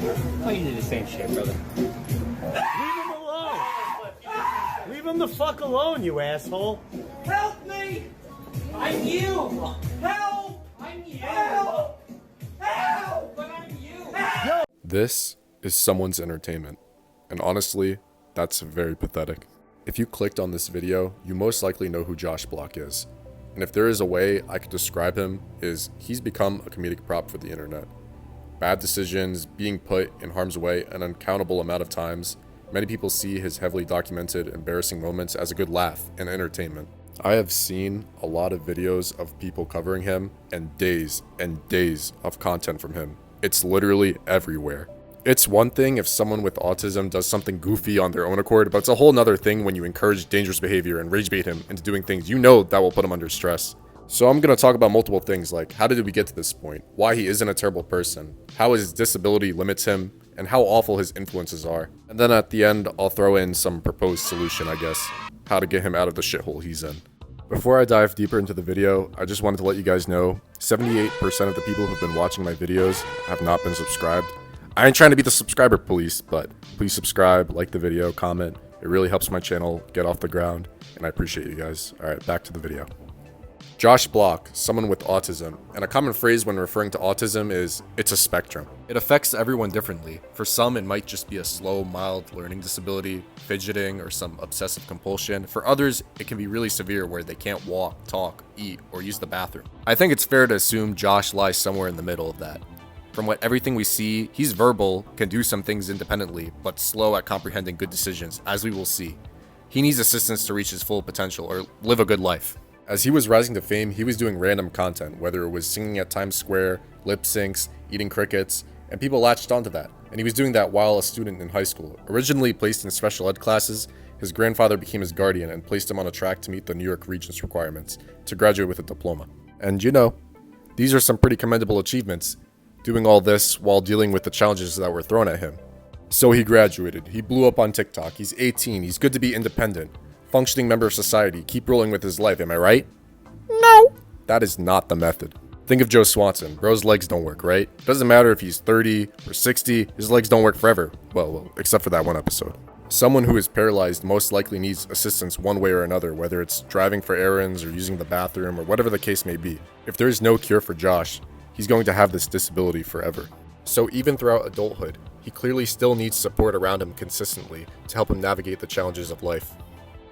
Oh, you did the same shit, brother. Leave him alone. Leave him the fuck alone, you asshole. Help me! I'm you! Help! I'm you! Help! Help! But I'm you! Help! This is someone's entertainment, and honestly, that's very pathetic. If you clicked on this video, you most likely know who Josh Block is. And if there is a way I could describe him, is he's become a comedic prop for the internet. Bad decisions, being put in harm's way an uncountable amount of times. Many people see his heavily documented embarrassing moments as a good laugh and entertainment. I have seen a lot of videos of people covering him and days of content from him. It's literally everywhere. It's one thing if someone with autism does something goofy on their own accord, but it's a whole nother thing when you encourage dangerous behavior and rage bait him into doing things you know that will put him under stress. So I'm going to talk about multiple things like how did we get to this point, why he isn't a terrible person, how his disability limits him, and how awful his influences are. And then at the end, I'll throw in some proposed solution, I guess, how to get him out of the shithole he's in. Before I dive deeper into the video, I just wanted to let you guys know 78% of the people who've been watching my videos have not been subscribed. I ain't trying to be the subscriber police, but please subscribe, like the video, comment. It really helps my channel get off the ground, and I appreciate you guys. Alright, back to the video. Josh Block, someone with autism, and a common phrase when referring to autism is, it's a spectrum. It affects everyone differently. For some, it might just be a slow, mild learning disability, fidgeting, or some obsessive compulsion. For others, it can be really severe where they can't walk, talk, eat, or use the bathroom. I think it's fair to assume Josh lies somewhere in the middle of that. From everything we see, he's verbal, can do some things independently, but slow at comprehending good decisions, as we will see. He needs assistance to reach his full potential or live a good life. As he was rising to fame, he was doing random content, whether it was singing at Times Square, lip syncs, eating crickets, and people latched onto that. And he was doing that while a student in high school. Originally placed in special ed classes, his grandfather became his guardian and placed him on a track to meet the New York Regents requirements to graduate with a diploma. And you know, these are some pretty commendable achievements, doing all this while dealing with the challenges that were thrown at him. So he graduated, he blew up on TikTok, he's 18, he's good to be independent, functioning member of society, keep rolling with his life, am I right? No! That is not the method. Think of Joe Swanson, bro's legs don't work, right? Doesn't matter if he's 30 or 60, his legs don't work forever. Well, except for that one episode. Someone who is paralyzed most likely needs assistance one way or another, whether it's driving for errands or using the bathroom or whatever the case may be. If there is no cure for Josh, he's going to have this disability forever. So even throughout adulthood, he clearly still needs support around him consistently to help him navigate the challenges of life.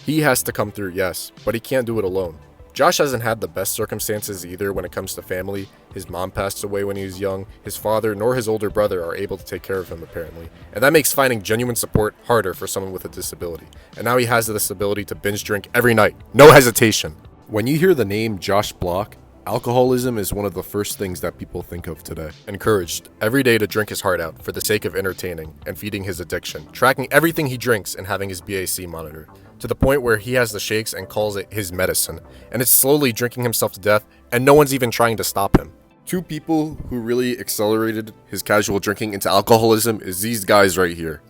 He has to come through, yes, but he can't do it alone. Josh hasn't had the best circumstances either when it comes to family. His mom passed away when he was young, his father nor his older brother are able to take care of him apparently, and that makes finding genuine support harder for someone with a disability. And now he has this ability to binge drink every night, no hesitation. When you hear the name Josh Block, alcoholism is one of the first things that people think of today. Encouraged every day to drink his heart out for the sake of entertaining and feeding his addiction, tracking everything he drinks and having his BAC monitored, to the point where he has the shakes and calls it his medicine, and is slowly drinking himself to death and no one's even trying to stop him. Two people who really accelerated his casual drinking into alcoholism is these guys right here.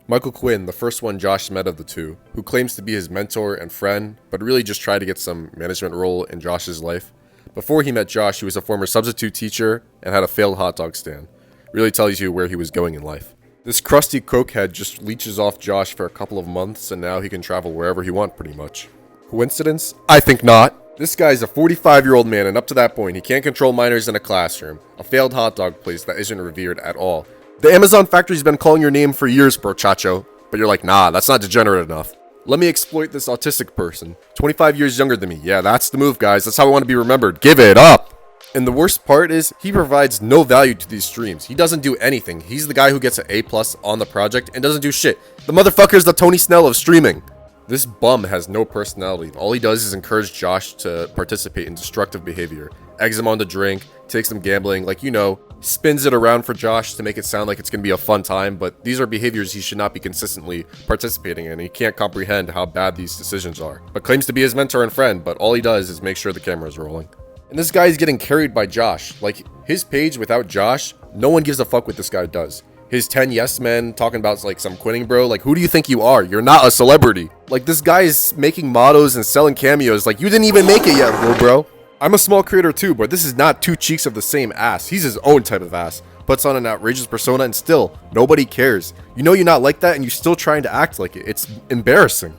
Michael Quinn, the first one Josh met of the two, who claims to be his mentor and friend, but really just tried to get some management role in Josh's life. Before he met Josh, he was a former substitute teacher and had a failed hot dog stand. Really tells you where he was going in life. This crusty cokehead just leeches off Josh for a couple of months and now he can travel wherever he wants pretty much. Coincidence? I think not. This guy's a 45-year-old man and up to that point he can't control minors in a classroom, a failed hot dog place that isn't revered at all. The Amazon factory's been calling your name for years, bro chacho, but you're like, nah, that's not degenerate enough. Let me exploit this autistic person. 25 years younger than me. Yeah, that's the move, guys. That's how I want to be remembered. Give it up! And the worst part is, he provides no value to these streams. He doesn't do anything. He's the guy who gets an A+ on the project and doesn't do shit. The motherfucker's the Tony Snell of streaming. This bum has no personality. All he does is encourage Josh to participate in destructive behavior. Eggs him on to drink, takes him gambling, like, you know, spins it around for Josh to make it sound like it's going to be a fun time, but these are behaviors he should not be consistently participating in, and he can't comprehend how bad these decisions are. But claims to be his mentor and friend, but all he does is make sure the camera is rolling. And this guy is getting carried by Josh. Like, his page without Josh, no one gives a fuck what this guy does. His 10 yes men talking about like some quitting bro, like who do you think you are? You're not a celebrity. Like this guy is making mottos and selling cameos like you didn't even make it yet, bro. I'm a small creator too, but this is not two cheeks of the same ass. He's his own type of ass. puts on an outrageous persona, and still, nobody cares. You know you're not like that, and you're still trying to act like it. It's embarrassing.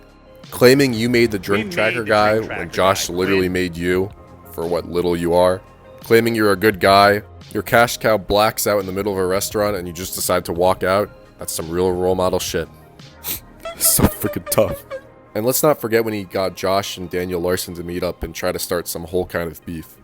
Claiming you made the drink tracker guy when Josh literally made you for what little you are. Claiming you're a good guy. Your cash cow blacks out in the middle of a restaurant and you just decide to walk out. That's some real role model shit. So freaking tough. And let's not forget when he got Josh and Daniel Larson to meet up and try to start some whole kind of beef.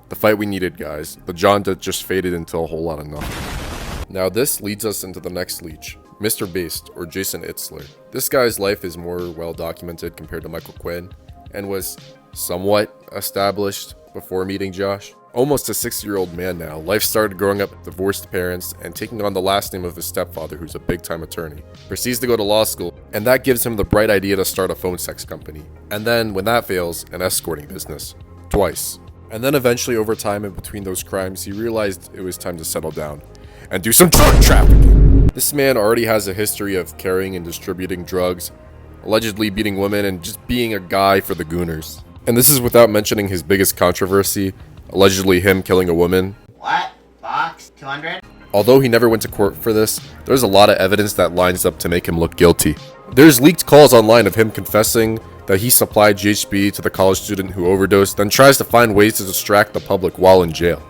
The fight we needed, guys. The John that just faded into a whole lot of nothing. Now this leads us into the next leech. Mr. Based, or Jason Itzler. This guy's life is more well documented compared to Michael Quinn, and was somewhat established before meeting Josh. Almost a 6-year-old man now, life started growing up with divorced parents and taking on the last name of his stepfather, who's a big-time attorney. Proceeds to go to law school, and that gives him the bright idea to start a phone sex company. And then, when that fails, an escorting business. Twice. And then eventually, over time in between those crimes, he realized it was time to settle down and do some drug trafficking. This man already has a history of carrying and distributing drugs, allegedly beating women, and just being a guy for the gooners. And this is without mentioning his biggest controversy, allegedly him killing a woman. What? Box? 200? Although he never went to court for this, there's a lot of evidence that lines up to make him look guilty. There's leaked calls online of him confessing that he supplied GHB to the college student who overdosed, then tries to find ways to distract the public while in jail.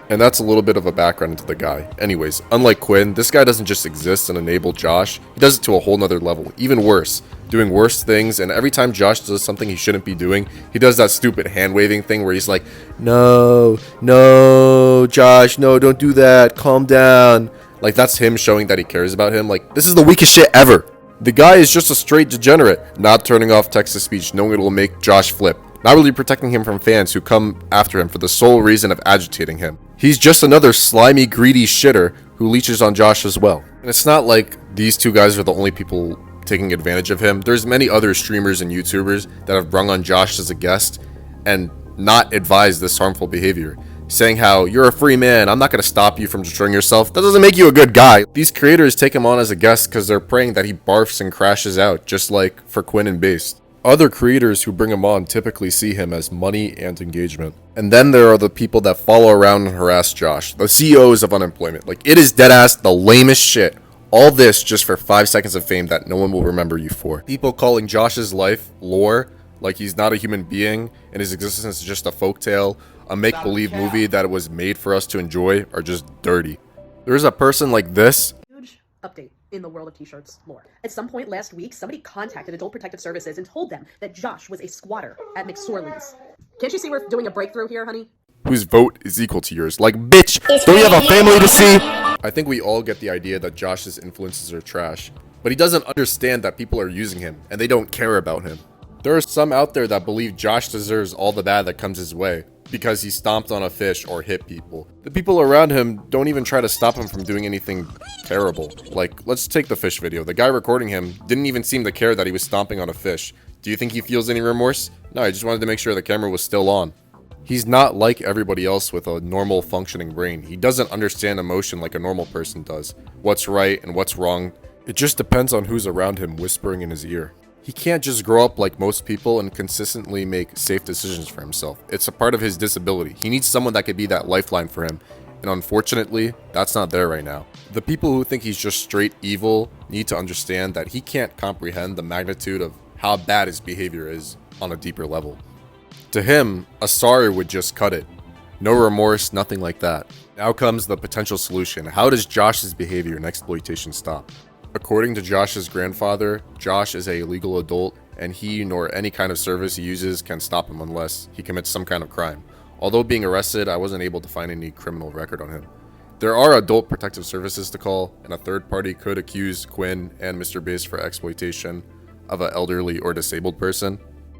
And that's a little bit of a background into the guy. Anyways, unlike Quinn, this guy doesn't just exist and enable Josh, he does it to a whole nother level, even worse, doing worse things, and every time Josh does something he shouldn't be doing, he does that stupid hand-waving thing where he's like, no, Josh, no, don't do that, calm down. Like, that's him showing that he cares about him. Like, this is the weakest shit ever. The guy is just a straight degenerate, not turning off text-to-speech, knowing it'll make Josh flip. Not really protecting him from fans who come after him for the sole reason of agitating him. He's just another slimy, greedy shitter who leeches on Josh as well. And it's not like these two guys are the only people taking advantage of him. There's many other streamers and YouTubers that have brung on Josh as a guest and not advised this harmful behavior, saying how you're a free man, I'm not going to stop you from destroying yourself. That doesn't make you a good guy. These creators take him on as a guest because they're praying that he barfs and crashes out, just like for Quinn and Based. Other creators who bring him on typically see him as money and engagement. And then there are the people that follow around and harass Josh, the CEOs of unemployment. Like, it is deadass the lamest shit. All this just for 5 seconds of fame that no one will remember you for. People calling Josh's life lore, like he's not a human being and his existence is just a folktale, a make-believe movie that was made for us to enjoy, are just dirty. There's a person like this. Huge update in the World of T-shirts lore. At some point last week, somebody contacted Adult Protective Services and told them that Josh was a squatter at McSorley's. Can't you see we're doing a breakthrough here, honey? Whose vote is equal to yours. Like, bitch, don't you have a family to see? I think we all get the idea that Josh's influences are trash, but he doesn't understand that people are using him and they don't care about him. There are some out there that believe Josh deserves all the bad that comes his way because he stomped on a fish or hit people. The people around him don't even try to stop him from doing anything terrible. Like, let's take the fish video. The guy recording him didn't even seem to care that he was stomping on a fish. Do you think he feels any remorse? No, he just wanted to make sure the camera was still on. He's not like everybody else with a normal functioning brain. He doesn't understand emotion like a normal person does. What's right and what's wrong. It just depends on who's around him whispering in his ear. He can't just grow up like most people and consistently make safe decisions for himself. It's a part of his disability. He needs someone that could be that lifeline for him. And unfortunately, that's not there right now. The people who think he's just straight evil need to understand that he can't comprehend the magnitude of how bad his behavior is on a deeper level. To him, a sorry would just cut it. No remorse, nothing like that. Now comes the potential solution. How does Josh's behavior and exploitation stop? According to Josh's grandfather, Josh is a legal adult and he nor any kind of service he uses can stop him unless he commits some kind of crime. Although being arrested, I wasn't able to find any criminal record on him. There are adult protective services to call, and a third party could accuse Quinn and Mr. Bass for exploitation of an elderly or disabled person.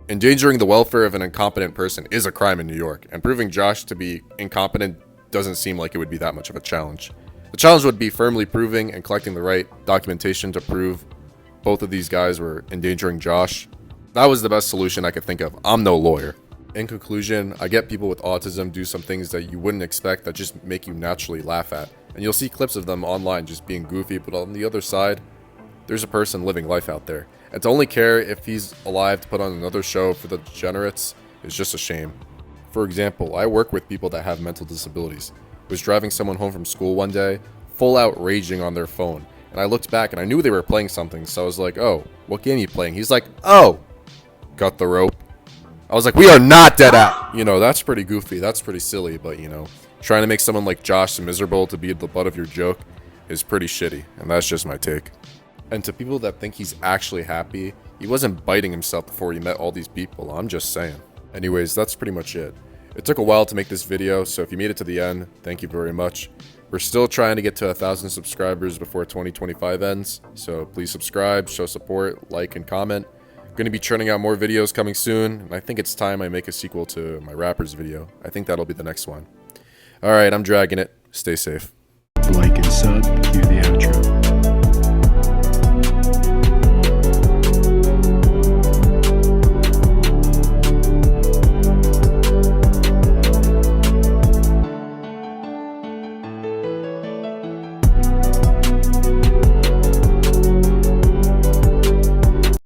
Endangering the welfare of an incompetent person is a crime in New York, and proving Josh to be incompetent doesn't seem like it would be that much of a challenge. The challenge would be firmly proving and collecting the right documentation to prove both of these guys were endangering Josh. That was the best solution I could think of. I'm no lawyer. In conclusion, I get people with autism do some things that you wouldn't expect that just make you naturally laugh at. And you'll see clips of them online just being goofy, but on the other side, there's a person living life out there. And to only care if he's alive to put on another show for the degenerates is just a shame. For example, I work with people that have mental disabilities, was driving someone home from school one day, full out raging on their phone. And I looked back and I knew they were playing something, so I was like, oh, what game are you playing? He's like, oh, cut the rope. I was like, we are not dead out. You know, that's pretty goofy, that's pretty silly, but you know, trying to make someone like Josh miserable to be the butt of your joke is pretty shitty, and that's just my take. And to people that think he's actually happy, he wasn't biting himself before he met all these people, I'm just saying. Anyways, that's pretty much it. It took a while to make this video, so if you made it to the end, thank you very much. We're still trying to get to 1,000 subscribers before 2025 ends, so please subscribe, show support, like, and comment. I'm going to be churning out more videos coming soon, and I think it's time I make a sequel to my rappers video. I think that'll be the next one. Alright, I'm dragging it. Stay safe. Like and